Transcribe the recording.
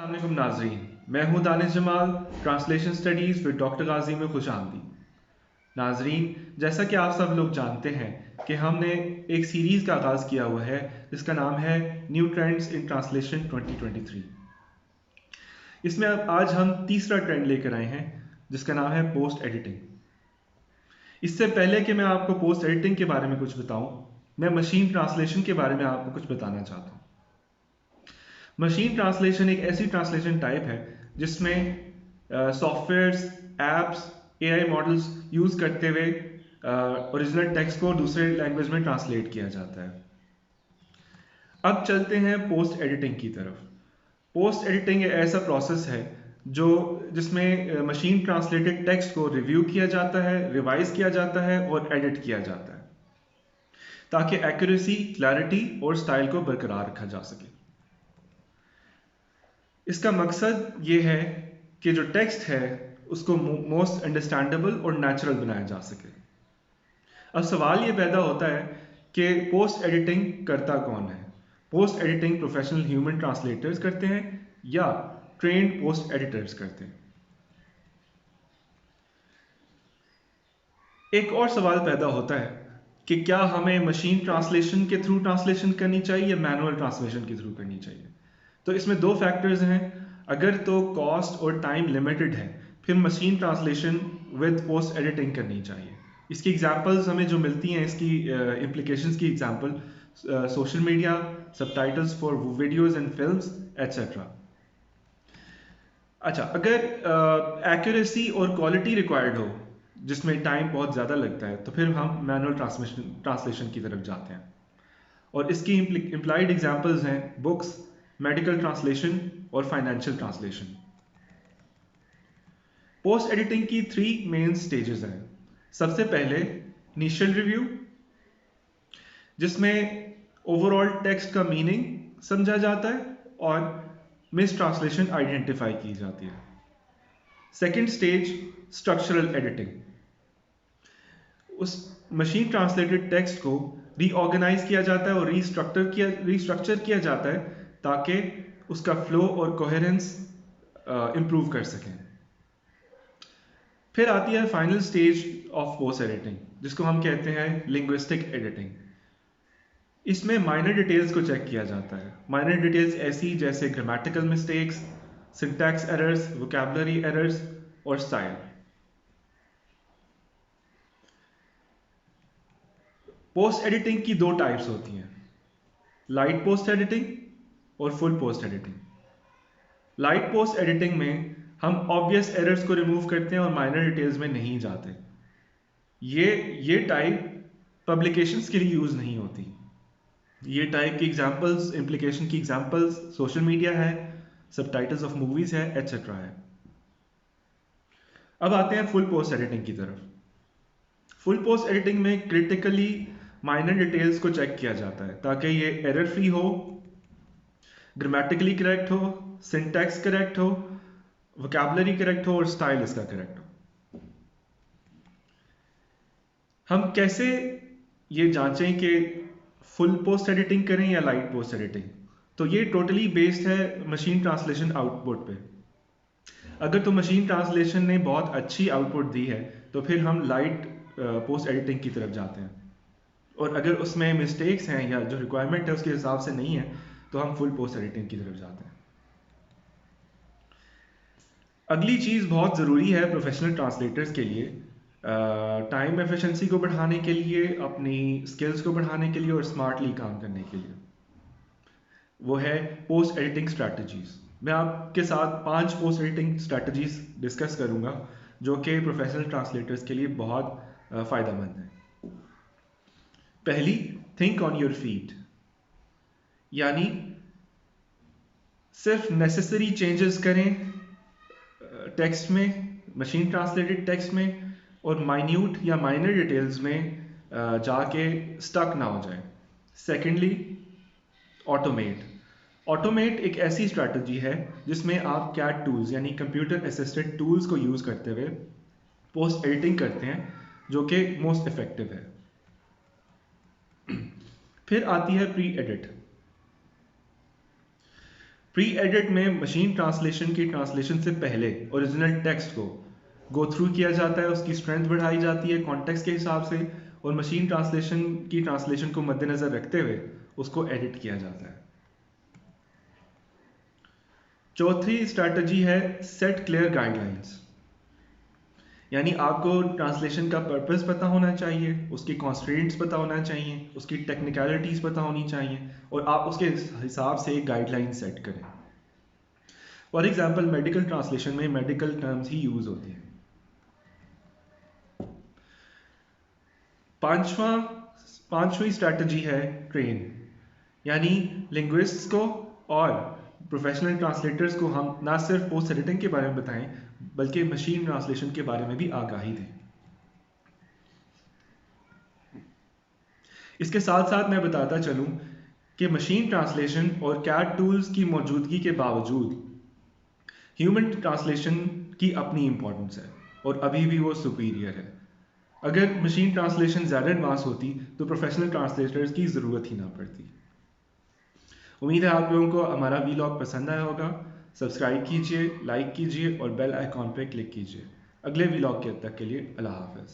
अस्सलाम वालेकुम नाजरीन, मैं हूं Danish Jamal. Translation studies with doctor Ghazi में खुश आमदीद। नाजरीन, जैसा कि आप सब लोग जानते हैं कि हमने एक सीरीज़ का आगाज़ किया हुआ है जिसका नाम है न्यू ट्रेंड्स इन ट्रांसलेशन 2023। इसमें अब आज हम तीसरा ट्रेंड लेकर आए हैं जिसका नाम है पोस्ट एडिटिंग। इससे पहले कि मैं आपको पोस्ट एडिटिंग के बारे में कुछ बताऊं, मैं मशीन ट्रांसलेशन के बारे में आपको कुछ बताना चाहता हूं। मशीन ट्रांसलेशन एक ऐसी ट्रांसलेशन टाइप है जिसमें softwares, apps, AI models use करते हुए ओरिजिनल टेक्स्ट को दूसरे लैंग्वेज में ट्रांसलेट किया जाता है। अब चलते हैं पोस्ट एडिटिंग की तरफ। पोस्ट एडिटिंग एक ऐसा प्रोसेस है जिसमें मशीन ट्रांसलेटेड टेक्स्ट को रिव्यू किया जाता है, रिवाइज किया जाता है और एडिट किया जाता है ताकि एक्यूरेसी, क्लैरिटी और स्टाइल को बरकरार रखा जा सके। इसका मकसद ये है कि जो टेक्स्ट है उसको मोस्ट अंडरस्टैंडेबल और नेचुरल बनाया जा सके। अब सवाल ये पैदा होता है कि पोस्ट एडिटिंग करता कौन है? Post editing professional human translators करते हैं या ट्रेंड पोस्ट एडिटर्स करते हैं? एक और सवाल पैदा होता है कि क्या हमें मशीन ट्रांसलेशन के थ्रू ट्रांसलेशन करनी चाहिए या मैनुअल ट्रांसलेशन के थ्रू करनी चाहिए? तो इसमें दो फैक्टर्स हैं। अगर तो कॉस्ट और टाइम लिमिटेड है फिर machine translation with post editing करनी चाहिए। इसकी एग्जांपल्स हमें जो मिलती हैं, इसकी इम्प्लीकेशंस की example social media, subtitles for videos and films etcetera. अच्छा, अगर एक्यूरेसी और क्वालिटी रिक्वायर्ड हो जिसमें टाइम बहुत ज़्यादा लगता है तो फिर हम मैनुअल ट्रांसलेशन की तरफ जाते हैं। और इसकी इम्प्लाइड एग्जांपल्स हैं बुक्स, मेडिकल ट्रांसलेशन और फाइनेंशियल ट्रांसलेशन। पोस्ट एडिटिंग की 3 मेन स्टेजेस हैं। सबसे पहले इनिशियल रिव्यू, जिसमें ओवरऑल टेक्स्ट का मीनिंग समझा जाता है और मिस ट्रांसलेशन आइडेंटिफाई की जाती है। सेकेंड स्टेज स्ट्रक्चरल एडिटिंग, उस मशीन ट्रांसलेटेड टेक्स्ट को रीऑर्गेनाइज किया जाता है और रीस्ट्रक्चर किया जाता है ताकि उसका फ्लो और कोहेरेंस इंप्रूव कर सकें। फिर आती है final stage of post editing जिसको हम कहते हैं लिंग्विस्टिक एडिटिंग। इसमें माइनर डिटेल्स को चेक किया जाता है। माइनर डिटेल्स ऐसी जैसे grammatical mistakes, syntax errors, vocabulary errors और स्टाइल। पोस्ट एडिटिंग की 2 टाइप्स होती हैं, लाइट पोस्ट एडिटिंग और full post editing. Light post editing में हम ऑब्वियस एरर्स को रिमूव करते हैं और माइनर डिटेल्स में नहीं जाते। ये टाइप पब्लिकेशंस के लिए यूज़ नहीं होती। ये टाइप की एग्जांपल्स, इम्प्लीकेशन की एग्जांपल्स सोशल मीडिया है, सबटाइटल्स ऑफ मूवीज है एट्सेट्रा है। अब आते हैं फुल पोस्ट एडिटिंग की तरफ। फुल पोस्ट एडिटिंग में क्रिटिकली माइनर डिटेल्स को चेक किया जाता है ताकि ये एरर फ्री हो, ग्रामेटिकली करेक्ट हो, सिंटैक्स करेक्ट हो, वोकैबुलरी करेक्ट हो और स्टाइल इसका करेक्ट हो। हम कैसे ये जांचें कि फुल पोस्ट एडिटिंग करें या लाइट पोस्ट एडिटिंग? तो ये टोटली बेस्ड है मशीन ट्रांसलेशन आउटपुट पे। अगर तो मशीन ट्रांसलेशन ने बहुत अच्छी आउटपुट दी है तो फिर हम लाइट पोस्ट एडिटिंग की तरफ जाते हैं, और अगर उसमें मिस्टेक्स हैं या जो रिक्वायरमेंट है उसके हिसाब से नहीं है तो हम फुल पोस्ट एडिटिंग की तरफ जाते हैं। अगली चीज़ बहुत ज़रूरी है प्रोफेशनल ट्रांसलेटर्स के लिए, टाइम एफिशिएंसी को बढ़ाने के लिए, अपनी स्किल्स को बढ़ाने के लिए और स्मार्टली काम करने के लिए, वो है पोस्ट एडिटिंग स्ट्रैटेजीज। मैं आपके साथ 5 पोस्ट एडिटिंग स्ट्रैटेजीज डिस्कस करूंगा जो कि प्रोफेशनल ट्रांसलेटर्स के लिए बहुत फ़ायदेमंद है। पहली, थिंक ऑन योर फीट, यानी सिर्फ नेसेसरी चेंजेस करें टेक्स्ट में, मशीन ट्रांसलेटेड टेक्स्ट में, और माइन्यूट या माइनर डिटेल्स में जाके स्टक ना हो जाए। Secondly, automate. ऑटोमेट एक ऐसी स्ट्रैटेजी है जिसमें आप कैट टूल्स यानी कंप्यूटर असिस्टेड टूल्स को यूज़ करते हुए पोस्ट एडिटिंग करते हैं जो कि मोस्ट इफेक्टिव है। फिर आती है प्री एडिट। प्री एडिट में मशीन ट्रांसलेशन की ट्रांसलेशन से पहले ओरिजिनल टेक्स्ट को गो थ्रू किया जाता है, उसकी स्ट्रेंथ बढ़ाई जाती है कॉन्टेक्स्ट के हिसाब से, और मशीन ट्रांसलेशन की ट्रांसलेशन को मद्देनज़र रखते हुए उसको एडिट किया जाता है। चौथी स्ट्रैटेजी है सेट क्लियर गाइडलाइंस, यानी आपको ट्रांसलेशन का पर्पस पता होना चाहिए, उसकी कॉन्स्ट्रेंट्स पता होना चाहिए, उसकी टेक्निकलिटीज़ पता होनी चाहिए, और आप उसके हिसाब से गाइडलाइन सेट करें। फॉर एग्जांपल मेडिकल ट्रांसलेशन में मेडिकल टर्म्स ही यूज़ होते हैं। पांचवी स्ट्रैटेजी है ट्रेन, यानी लिंग्विस्ट्स को और प्रोफेशनल ट्रांसलेटर्स को हम ना सिर्फ पोस्ट एडिटिंग के बारे में बताएं बल्कि मशीन ट्रांसलेशन के बारे में भी आगाही दें। इसके साथ साथ मैं बताता चलूं कि मशीन ट्रांसलेशन और कैट टूल्स की मौजूदगी के बावजूद ह्यूमन ट्रांसलेशन की अपनी इंपॉर्टेंस है और अभी भी वो सुपीरियर है। अगर मशीन ट्रांसलेशन ज़्यादा एडवांस होती तो प्रोफेशनल ट्रांसलेटर्स की ज़रूरत ही ना पड़ती। उम्मीद है आप लोगों को हमारा वीलॉग पसंद आया होगा। सब्सक्राइब कीजिए, लाइक कीजिए और बेल आइकॉन पर क्लिक कीजिए। अगले वीलॉग के तक के लिए अल्लाह हाफ़िज़।